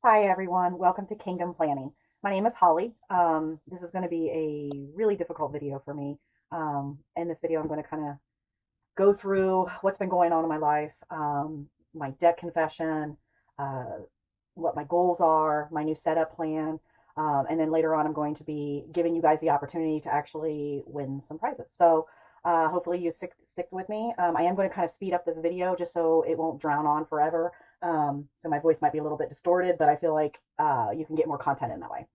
Hi everyone, welcome to Kingdom Planning. My name is Holly. This is going to be a really difficult video for me. In this video, I'm going to kind of go through what's been going on in my life, my debt confession, uh, what my goals are, my new setup plan, and then later on, I'm going to be giving you guys the opportunity to actually win some prizes. So hopefully you stick with me. I am going to kind of speed up this video just so it won't drown on forever. So my voice might be a little bit distorted, but I feel like you can get more content in that way.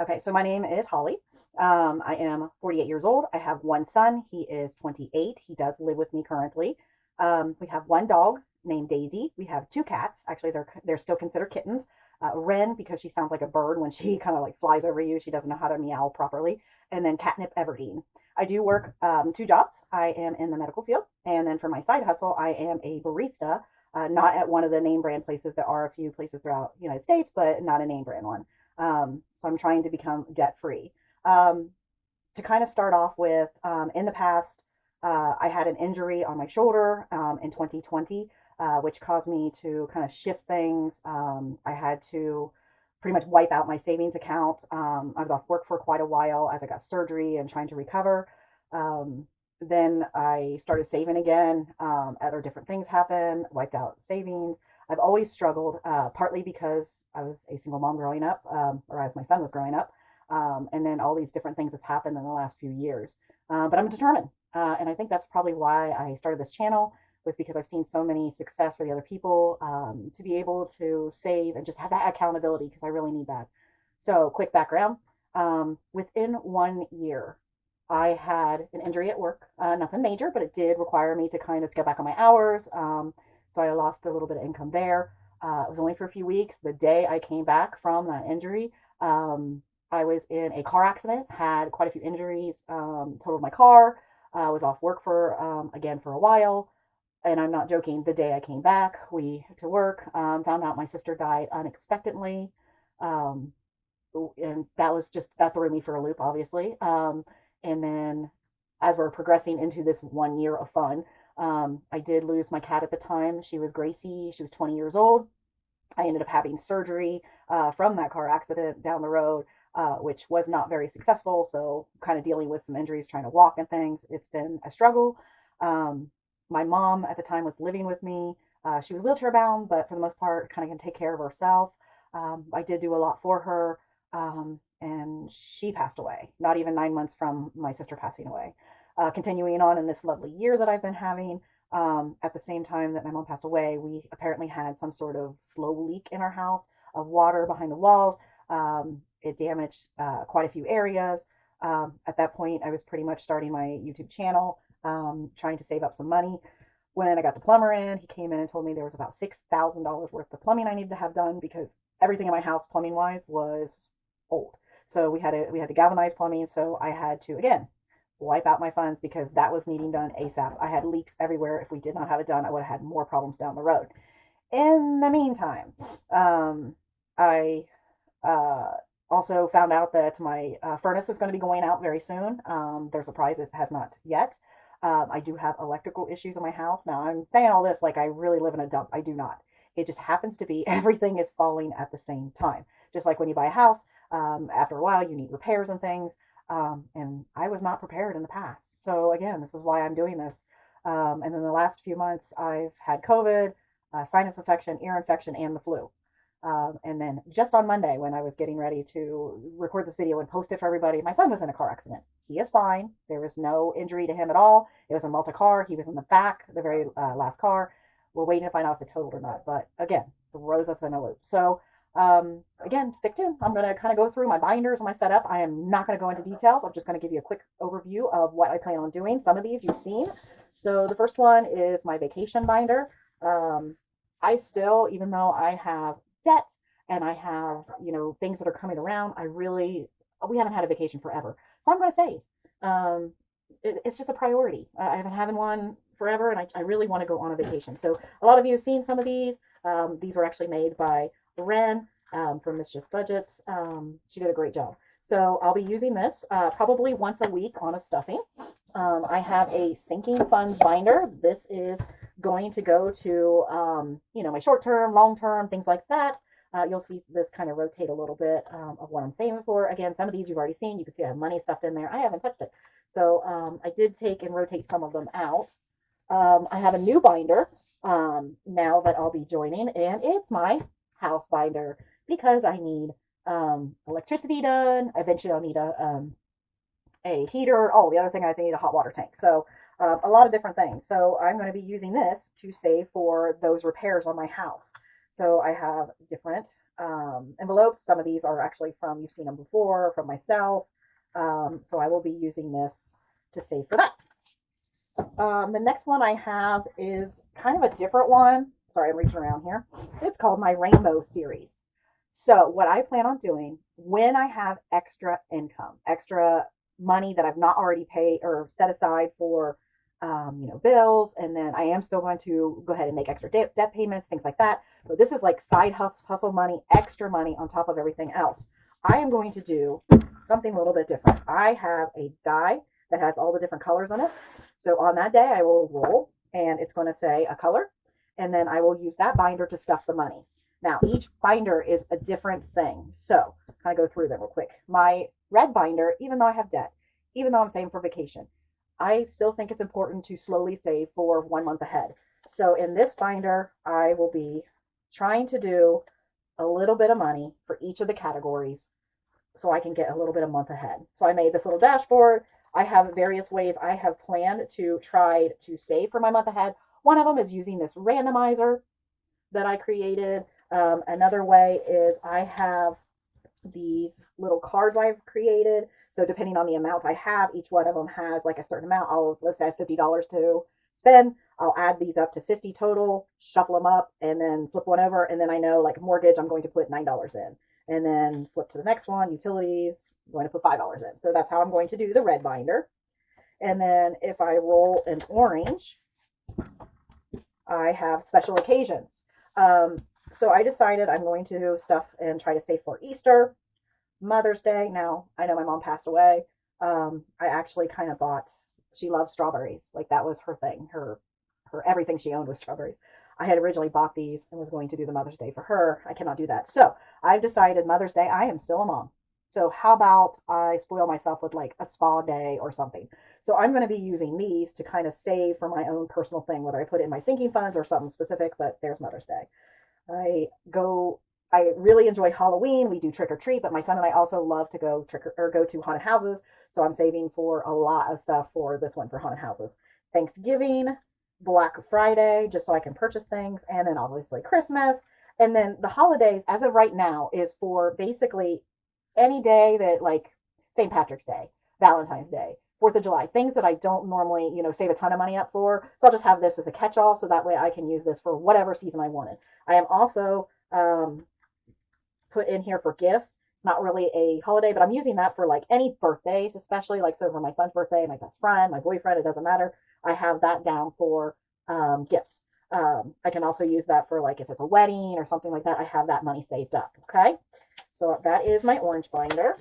Okay, so my name is Holly. I am 48 years old. I have one son. He is 28. He does live with me currently. We have one dog named Daisy. We have two cats. Actually, they're still considered kittens. Wren, because she sounds like a bird when she kind of like flies over you. She doesn't know how to meow properly. And then Catnip Everdeen. I do work two jobs. I am in the medical field, and then for my side hustle, I am a barista. Not at one of the name brand places. There are a few places throughout the United States, but not a name brand one. So I'm trying to become debt free. Um, to kind of start off with, in the past, I had an injury on my shoulder in 2020, which caused me to kind of shift things. I had to pretty much wipe out my savings account. I was off work for quite a while as I got surgery and trying to recover. Um, then I started saving again. Other different things happened, wiped out savings. I've always struggled, partly because I was a single mom growing up, or as my son was growing up, and then all these different things that's happened in the last few years. But I'm determined, and I think that's probably why I started this channel, was because I've seen so many success for the other people, to be able to save and just have that accountability because I really need that. So, quick background: within 1 year, I had an injury at work. Nothing major, but it did require me to kind of scale back on my hours. So I lost a little bit of income there. It was only for a few weeks. The day I came back from that injury, I was in a car accident, had quite a few injuries, totaled my car, was off work for, again, for a while. And I'm not joking. The day I came back, we to work, found out my sister died unexpectedly. Um, and that threw me for a loop, obviously. And then as we're progressing into this 1 year of fun, I did lose my cat at the time. She was Gracie. She was 20 years old. I ended up having surgery from that car accident down the road, which was not very successful. So, kind of dealing with some injuries, trying to walk and things. It's been a struggle. Um, my mom at the time was living with me. She was wheelchair bound, but for the most part, kind of can take care of herself. I did do a lot for her, and she passed away, not even 9 months from my sister passing away. Continuing on in this lovely year that I've been having, at the same time that my mom passed away, we apparently had some sort of slow leak in our house of water behind the walls. It damaged quite a few areas. At that point, I was pretty much starting my YouTube channel, trying to save up some money. When I got the plumber in, he came in and told me there was about $6,000 worth of plumbing I needed to have done because everything in my house, plumbing wise, was old. So we had to galvanize plumbing. So I had to again wipe out my funds because that was needing done ASAP. I had leaks everywhere. If we did not have it done, I would have had more problems down the road. In the meantime, I uh, also found out that my furnace is going to be going out very soon. They're surprised it has not yet. I do have electrical issues in my house. Now, I'm saying all this like I really live in a dump. I do not. It just happens to be everything is falling at the same time. Just like when you buy a house, after a while, you need repairs and things. And I was not prepared in the past. So, again, this is why I'm doing this. And then the last few months, I've had COVID, sinus infection, ear infection, and the flu. And then just on Monday, when I was getting ready to record this video and post it for everybody, my son was in a car accident. He is fine. There was no injury to him at all. It was a multi car. He was in the back, the very last car. We're waiting to find out if it totaled or not. But again, throws us in a loop. So, again, stick tuned. I'm going to kind of go through my binders and my setup. I am not going to go into details. I'm just going to give you a quick overview of what I plan on doing. Some of these you've seen. So the first one is my vacation binder. Um, I still, even though I have debt and I have, things that are coming around, we haven't had a vacation forever. So I'm going to save. Um, it's just a priority. I haven't had one forever, and I really want to go on a vacation. So a lot of you have seen some of these. These were actually made by Ren, from Mischief Budgets. She did a great job. So I'll be using this probably once a week on a stuffing. I have a sinking funds binder. This is going to go to, my short term, long term, things like that. You'll see this kind of rotate a little bit of what I'm saving for. Again, some of these you've already seen. You can see I have money stuffed in there. I haven't touched it. So I did take and rotate some of them out. I have a new binder now that I'll be joining, and it's my house binder because I need electricity done. Eventually, I'll need a heater. Oh, the other thing I need a hot water tank. So a lot of different things. So I'm going to be using this to save for those repairs on my house. So I have different envelopes. Some of these are actually from, you've seen them before, from myself. So I will be using this to save for that. The next one I have is kind of a different one. Sorry, I'm reaching around here. It's called my Rainbow Series. So what I plan on doing when I have extra income, extra money that I've not already paid or set aside for, bills, and then I am still going to go ahead and make extra debt payments, things like that. But this is like side hustle money, extra money on top of everything else. I am going to do something a little bit different. I have a die that has all the different colors on it. So on that day, I will roll, and it's going to say a color, and then I will use that binder to stuff the money. Now, each binder is a different thing. So kind of go through them real quick. My red binder, even though I have debt, even though I'm saving for vacation, I still think it's important to slowly save for 1 month ahead. So in this binder, I will be trying to do a little bit of money for each of the categories so I can get a little bit a month ahead. So I made this little dashboard. I have various ways I have planned to try to save for my month ahead. One of them is using this randomizer that I created. Another way is I have these little cards I've created. So depending on the amount I have, each one of them has like a certain amount. Let's say I have $50 to spend. I'll add these up to 50 total, shuffle them up, and then flip one over. And then I know, like mortgage, I'm going to put $9 in. And then flip to the next one, utilities, I'm going to put $5 in. So that's how I'm going to do the red binder. And then if I roll an orange, I have special occasions. So I decided I'm going to do stuff and try to save for Easter, Mother's Day. Now, I know my mom passed away. I actually kind of bought, she loves strawberries. Like that was her thing. Her everything she owned was strawberries. I had originally bought these and was going to do the Mother's Day for her. I cannot do that. So I've decided Mother's Day, I am still a mom. So how about I spoil myself with like a spa day or something? So I'm going to be using these to kind of save for my own personal thing, whether I put it in my sinking funds or something specific, but there's Mother's Day. I really enjoy Halloween. We do trick or treat, but my son and I also love to go go to haunted houses. So I'm saving for a lot of stuff for this one for haunted houses. Thanksgiving, Black Friday, just so I can purchase things, and then obviously Christmas. And then the holidays, as of right now, is for basically any day that, like St. Patrick's Day, Valentine's Day, 4th of July, things that I don't normally, save a ton of money up for. So I'll just have this as a catch-all so that way I can use this for whatever season I wanted. I am also put in here for gifts. It's not really a holiday, but I'm using that for like any birthdays, especially like so for my son's birthday, my best friend, my boyfriend, it doesn't matter. I have that down for gifts. I can also use that for like if it's a wedding or something like that, I have that money saved up. Okay. So that is my orange binder.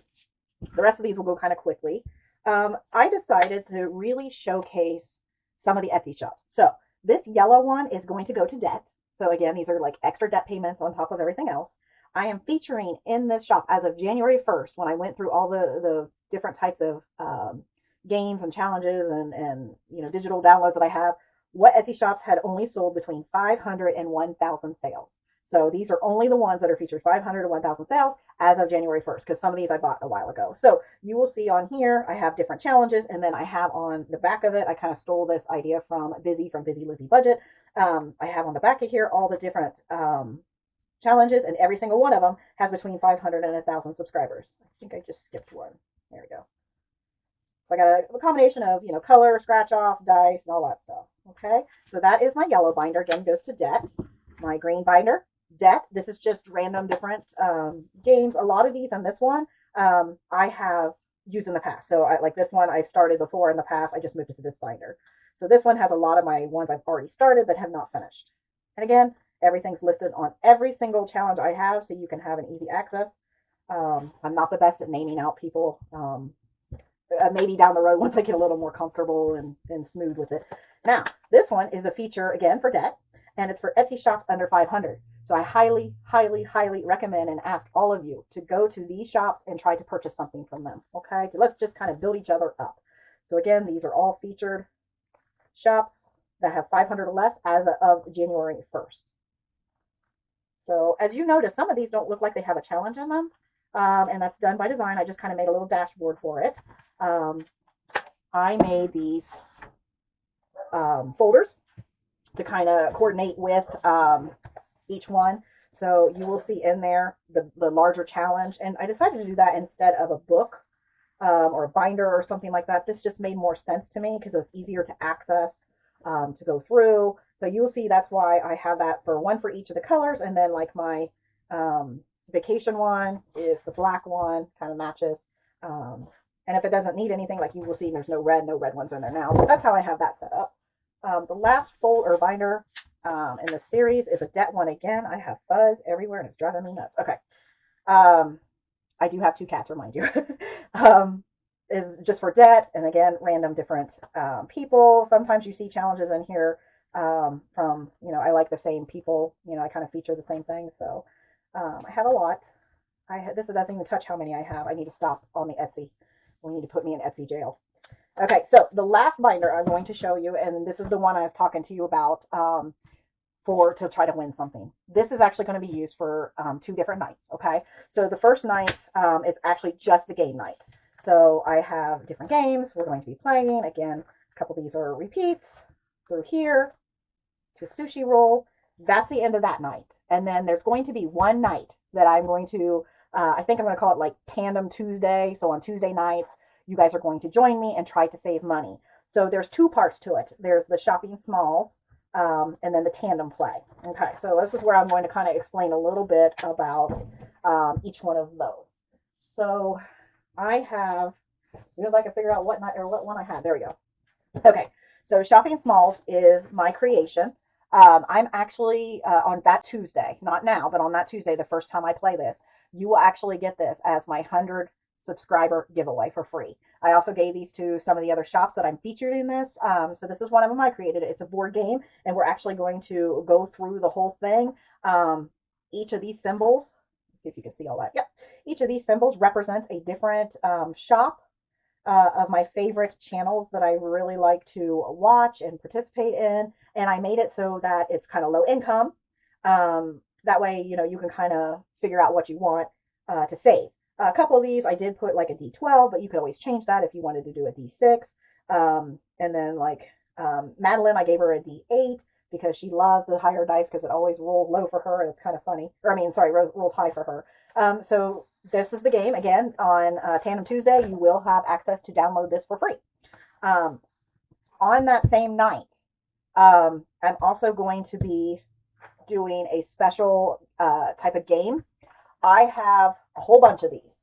The rest of these will go kind of quickly. I decided to really showcase some of the Etsy shops. So this yellow one is going to go to debt. So again, these are like extra debt payments on top of everything else. I am featuring in this shop as of January 1st, when I went through all the different types of games and challenges and digital downloads that I have, what Etsy shops had only sold between 500 and 1,000 sales. So these are only the ones that are featured 500 to 1,000 sales as of January 1st, because some of these I bought a while ago. So you will see on here, I have different challenges, and then I have on the back of it, I kind of stole this idea from Busy Lizzie Budget. I have on the back of here all the different challenges, and every single one of them has between 500 and 1,000 subscribers. I think I just skipped one. There we go. So I got a combination of, color, scratch off, dice, and all that stuff. Okay, so that is my yellow binder. Again, goes to debt. My green binder, debt. This is just random different games. A lot of these and this one I have used in the past. So like this one I've started before in the past. I just moved it to this binder. So this one has a lot of my ones I've already started but have not finished. And again, everything's listed on every single challenge I have, so you can have an easy access. I'm not the best at naming out people. Maybe down the road once I get a little more comfortable and smooth with it. Now, this one is a feature again for debt. and it's for Etsy shops under 500. So I highly, highly, highly recommend and ask all of you to go to these shops and try to purchase something from them. Okay, so let's just kind of build each other up. So again, these are all featured shops that have 500 or less as of January 1st. So as you notice, some of these don't look like they have a challenge in them, and that's done by design. I just kind of made a little dashboard for it. I made these folders to kind of coordinate with each one. So you will see in there the larger challenge. And I decided to do that instead of a book or a binder or something like that. This just made more sense to me because it was easier to access, to go through. So you'll see that's why I have that for one for each of the colors. And then like my vacation one is the black one, kind of matches. And if it doesn't need anything, like you will see, there's no red ones in there now. So that's how I have that set up. The last fold or binder in the series is a debt one again. I have fuzz everywhere and it's driving me nuts. Okay. I do have two cats, remind you. Is just for debt, and again, random different people. Sometimes you see challenges in here from, I like the same people. I kind of feature the same things. So I have a lot. This doesn't even touch how many I have. I need to stop on the Etsy. We need to put me in Etsy jail. Okay, so the last binder I'm going to show you, and this is the one I was talking to you about to try to win something. This is actually going to be used for 2 different nights, okay? So the first night is actually just the game night. So I have different games we're going to be playing. Again, a couple of these are repeats through here to sushi roll. That's the end of that night. And then there's going to be one night that I'm going to, I think I'm going to call it like Tandem Tuesday. So on Tuesday nights, you guys are going to join me and try to save money. So there's 2 parts to it. There's the shopping smalls and then the tandem play. Okay, so this is where I'm going to kind of explain a little bit about each one of those. So I have, as soon as I can figure out what night or what one I had, there we go. Okay, so shopping smalls is my creation. I'm actually on that Tuesday, not now, but on that Tuesday, the first time I play this, you will actually get this as my 100 subscriber giveaway for free. I also gave these to some of the other shops that I'm featured in this. So this is one of them I created. It's a board game, and we're actually going to go through the whole thing. Each of these symbols, let's see if you can see all that. Yep. Each of these symbols represents a different shop of my favorite channels that I really like to watch and participate in. And I made it so that it's kind of low income. That way, you can kind of figure out what you want to save. A couple of these I did put like a D12, but you could always change that if you wanted to do a D6. And then like Madeline, I gave her a D8 because she loves the higher dice because it always rolls low for her and it's kind of funny. Or I mean, sorry, rolls high for her. So this is the game. Again, on Tandem Tuesday, you will have access to download this for free. On that same night, I'm also going to be doing a special type of game. I have a whole bunch of these.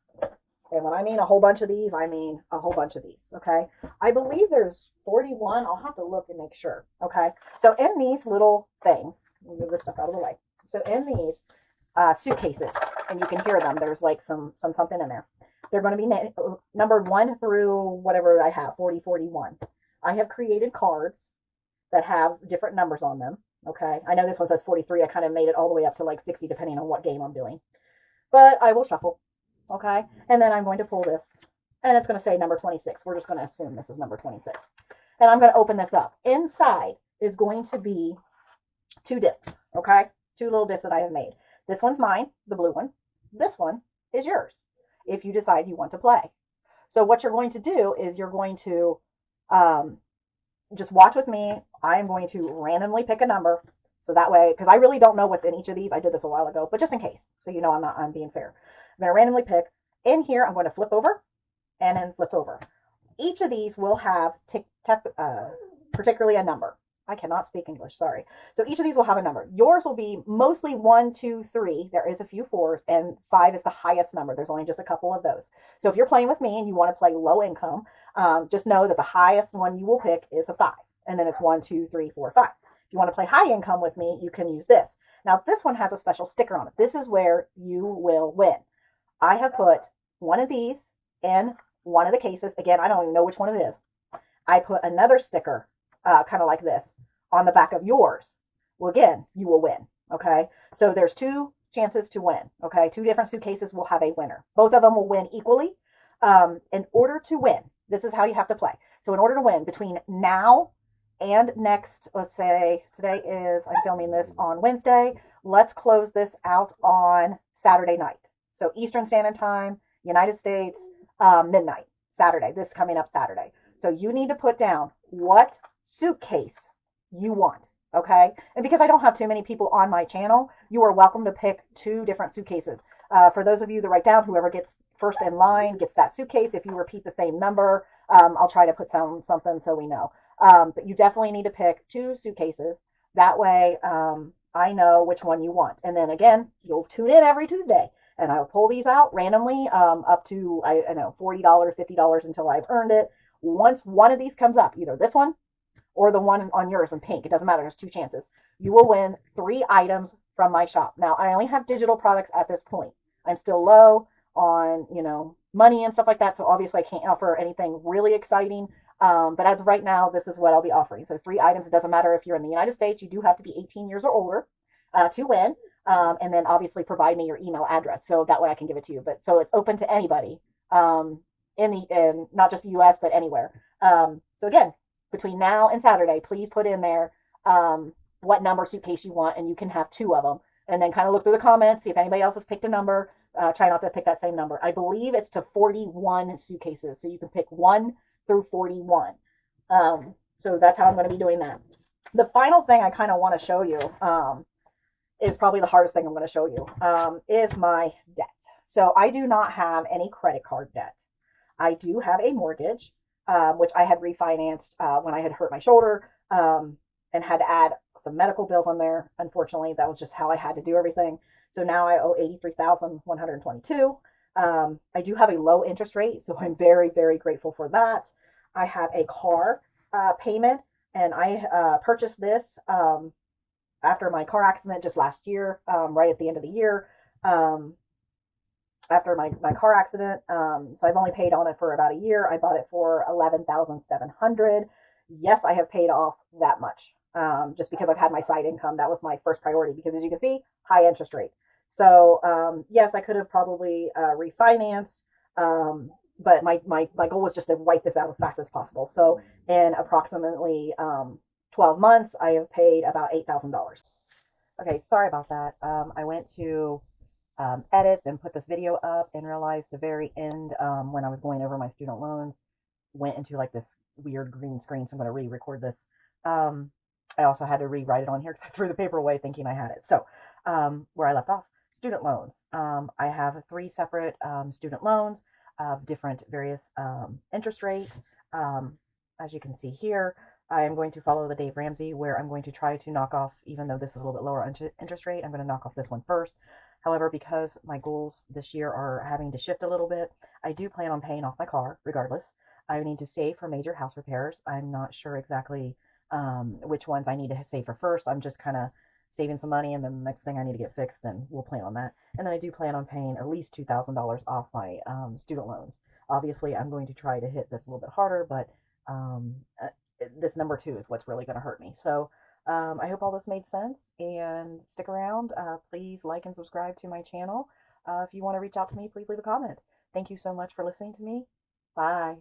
And when I mean a whole bunch of these, I mean a whole bunch of these, okay? I believe there's 41. I'll have to look and make sure, okay? So in these little things, let me move this stuff out of the way. So in these suitcases, and you can hear them, there's like something in there. They're going to be numbered 1 through whatever I have, 40, 41. I have created cards that have different numbers on them, okay? I know this one says 43. I kind of made it all the way up to like 60 depending on what game I'm doing. But I will shuffle, okay? And then I'm going to pull this, and it's going to say number 26. We're just going to assume this is number 26. And I'm going to open this up. Inside is going to be 2 discs, okay? 2 little discs that I have made. This one's mine, the blue one. This one is yours, if you decide you want to play. So what you're going to do is you're going to just watch with me. I am going to randomly pick a number. So that way, because I really don't know what's in each of these. I did this a while ago, but just in case. So I'm being fair. I'm going to randomly pick. In here, I'm going to flip over and then flip over. Each of these will have particularly a number. I cannot speak English, sorry. So each of these will have a number. Yours will be mostly 1, 2, 3. There is a few 4s, and 5 is the highest number. There's only just a couple of those. So if you're playing with me and you want to play low income, just know that the highest one you will pick is a 5. And then it's 1, 2, 3, 4, 5. If you want to play high income with me, you can use this. Now, this one has a special sticker on it. This is where you will win. I have put one of these in one of the cases. Again, I don't even know which one it is. I put another sticker, kind of like this, on the back of yours. well, again, you will win. Okay. So there's two chances to win. Okay. Two different suitcases will have a winner. Both of them will win equally. In order to win, this is how you have to play. So in order to win between now and next, let's say today is, I'm filming this on Wednesday. Let's close this out on Saturday night. So Eastern Standard Time, United States, midnight, Saturday. This is coming up Saturday. So you need to put down what suitcase you want. Okay. And because I don't have too many people on my channel, you are welcome to pick two different suitcases. For those of you that write down, whoever gets first in line gets that suitcase. If you repeat the same number, I'll try to put something so we know. But you definitely need to pick two suitcases. That way, I know which one you want. And then again, you'll tune in every Tuesday and I'll pull these out randomly, up to, I know, $40, $50 until I've earned it. Once one of these comes up, either this one or the one on yours in pink, it doesn't matter, there's two chances, you will win 3 items from my shop. Now, I only have digital products at this point. I'm still low on, money and stuff like that, so obviously I can't offer anything really exciting. But as of right now, this is what I'll be offering. So 3 items. It doesn't matter if you're in the United States, you do have to be 18 years or older to win. And then obviously provide me your email address so that way I can give it to you. But so it's open to anybody, in not just the US, but anywhere. So again, between now and Saturday, please put in there what number suitcase you want, and you can have 2 of them. And then kind of look through the comments, see if anybody else has picked a number. Try not to pick that same number. I believe it's to 41 suitcases, so you can pick 1 through 41. So that's how I'm going to be doing that. The final thing I kind of want to show you, is probably the hardest thing I'm going to show you, is my debt. So I do not have any credit card debt. I do have a mortgage, which I had refinanced when I had hurt my shoulder, and had to add some medical bills on there. Unfortunately, that was just how I had to do everything. So now I owe $83,122. I do have a low interest rate, so I'm very, very grateful for that. I have a car payment, and I purchased this after my car accident just last year, right at the end of the year. After my car accident. So I've only paid on it for about a year. I bought it for $11,700. Yes, I have paid off that much, just because I've had my side income. That was my first priority because, as you can see, high interest rate. So yes, I could have probably refinanced, but my goal was just to wipe this out as fast as possible. So in approximately 12 months, I have paid about $8,000. Okay, sorry about that. I went to edit and put this video up and realized the very end, when I was going over my student loans, went into like this weird green screen. So I'm going to re-record this. I also had to rewrite it on here because I threw the paper away thinking I had it. So where I left off, student loans. I have 3 separate student loans of different various interest rates. As you can see here, I am going to follow the Dave Ramsey, where I'm going to try to knock off, even though this is a little bit lower interest rate, I'm going to knock off this one first. However, because my goals this year are having to shift a little bit, I do plan on paying off my car regardless. I need to save for major house repairs. I'm not sure exactly which ones I need to save for first. I'm just kind of saving some money, and then the next thing I need to get fixed, then we'll plan on that. And then I do plan on paying at least $2,000 off my student loans. Obviously, I'm going to try to hit this a little bit harder, but this number 2 is what's really going to hurt me. So I hope all this made sense, and stick around. Please like and subscribe to my channel. If you want to reach out to me, please leave a comment. Thank you so much for listening to me. Bye.